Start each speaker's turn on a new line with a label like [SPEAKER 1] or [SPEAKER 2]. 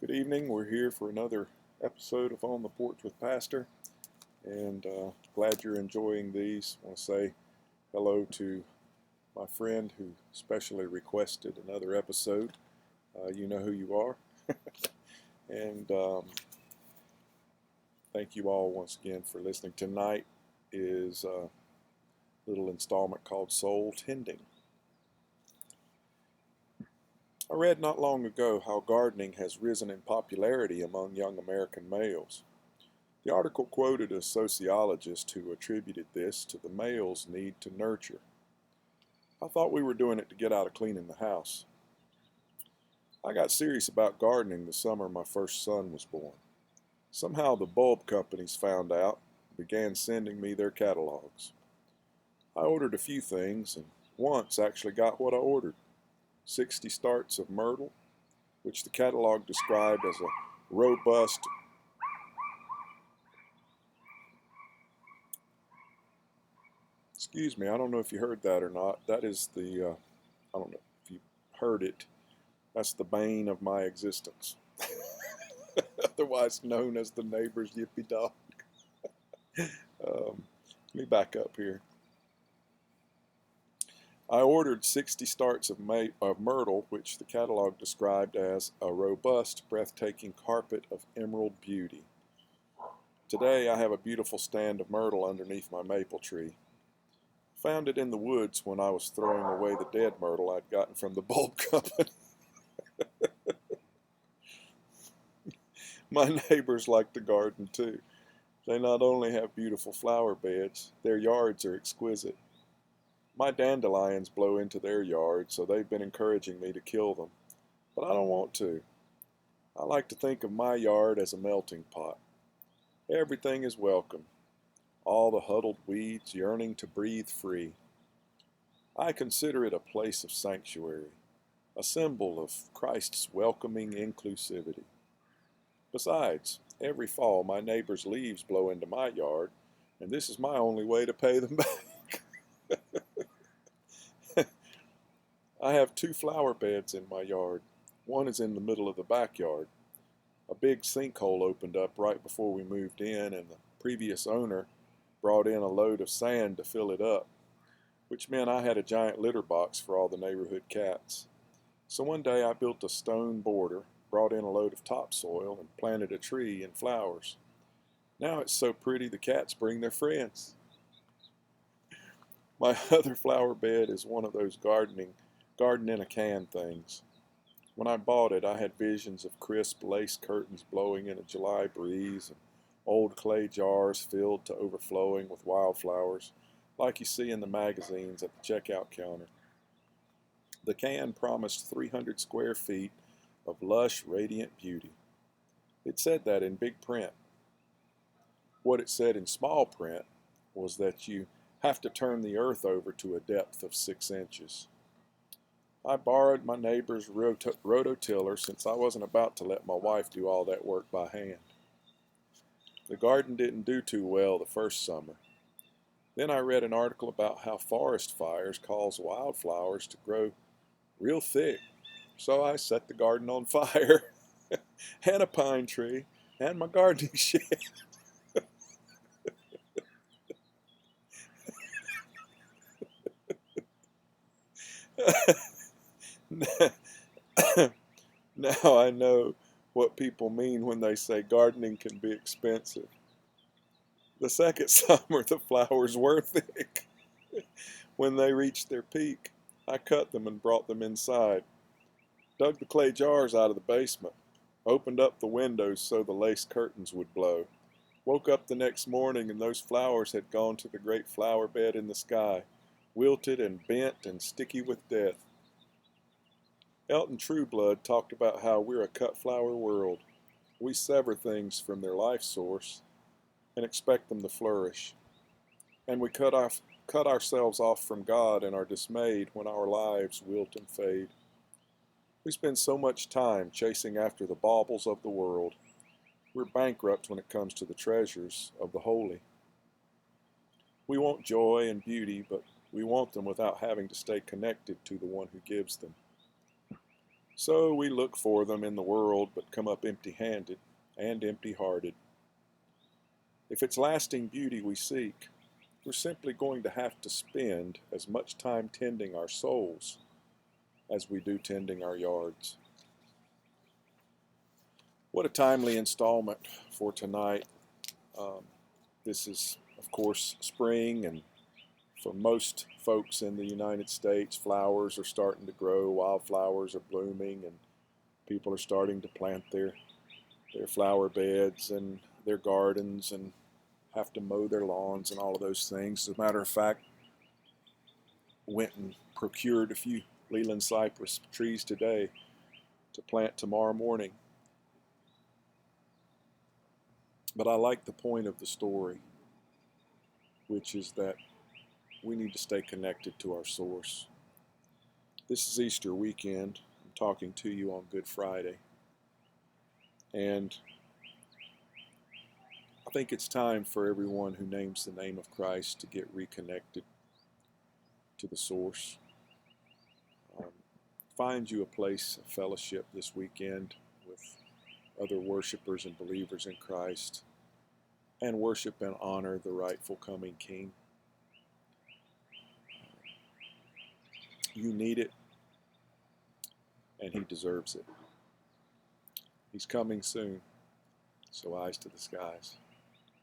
[SPEAKER 1] Good evening. We're here for another episode of On the Porch with Pastor, and glad you're enjoying these. I want to say hello to my friend who specially requested another episode. You know who you are. And thank you all once again for listening. Tonight is a little installment called Soul Tending. I read not long ago how gardening has risen in popularity among young American males. The article quoted a sociologist who attributed this to the male's need to nurture. I thought we were doing it to get out of cleaning the house. I got serious about gardening the summer my first son was born. Somehow the bulb companies found out and began sending me their catalogs. I ordered a few things and once actually got what I ordered. 60 starts of myrtle, which the catalog described as a robust, excuse me, I don't know if you heard that or not. That is the, I don't know if you heard it, that's the bane of my existence. Otherwise known as the neighbor's yippy dog. Let me back up here. I ordered 60 starts of myrtle, which the catalog described as a robust, breathtaking carpet of emerald beauty. Today I have a beautiful stand of myrtle underneath my maple tree. Found it in the woods when I was throwing away the dead myrtle I'd gotten from the bulb company. My neighbors like to garden too. They not only have beautiful flower beds, their yards are exquisite. My dandelions blow into their yard, so they've been encouraging me to kill them. But I don't want to. I like to think of my yard as a melting pot. Everything is welcome. All the huddled weeds yearning to breathe free. I consider it a place of sanctuary, a symbol of Christ's welcoming inclusivity. Besides, every fall my neighbors' leaves blow into my yard, and this is my only way to pay them back. I have 2 flower beds in my yard. One is in the middle of the backyard. A big sinkhole opened up right before we moved in, and the previous owner brought in a load of sand to fill it up, which meant I had a giant litter box for all the neighborhood cats. So one day I built a stone border, brought in a load of topsoil, and planted a tree and flowers. Now it's so pretty the cats bring their friends. My other flower bed is one of those garden in a can things. When I bought it, I had visions of crisp lace curtains blowing in a July breeze and old clay jars filled to overflowing with wildflowers, like you see in the magazines at the checkout counter. The can promised 300 square feet of lush, radiant beauty. It said that in big print. What it said in small print was that you have to turn the earth over to a depth of 6 inches. I borrowed my neighbor's rototiller since I wasn't about to let my wife do all that work by hand. The garden didn't do too well the first summer. Then I read an article about how forest fires cause wildflowers to grow real thick. So I set the garden on fire, and a pine tree, and my gardening shed. Now I know what people mean when they say gardening can be expensive. The second summer, the flowers were thick. When they reached their peak, I cut them and brought them inside, dug the clay jars out of the basement, opened up the windows so the lace curtains would blow, woke up the next morning and those flowers had gone to the great flower bed in the sky, wilted and bent and sticky with death. Elton Trueblood talked about how we're a cut flower world. We sever things from their life source and expect them to flourish. And we cut ourselves off from God and are dismayed when our lives wilt and fade. We spend so much time chasing after the baubles of the world. We're bankrupt when it comes to the treasures of the holy. We want joy and beauty, but we want them without having to stay connected to the one who gives them. So we look for them in the world, but come up empty-handed and empty-hearted. If it's lasting beauty we seek, we're simply going to have to spend as much time tending our souls as we do tending our yards. What a timely installment for tonight. This is, of course, spring, and for most folks in the United States, flowers are starting to grow, wildflowers are blooming, and people are starting to plant their flower beds and their gardens and have to mow their lawns and all of those things. As a matter of fact, went and procured a few Leland cypress trees today to plant tomorrow morning. But I like the point of the story, which is that we need to stay connected to our source. This is Easter weekend. I'm talking to you on Good Friday. And I think it's time for everyone who names the name of Christ to get reconnected to the source. Find you a place of fellowship this weekend with other worshipers and believers in Christ, and worship and honor the rightful coming King. You need it, and He deserves it. He's coming soon, so eyes to the skies.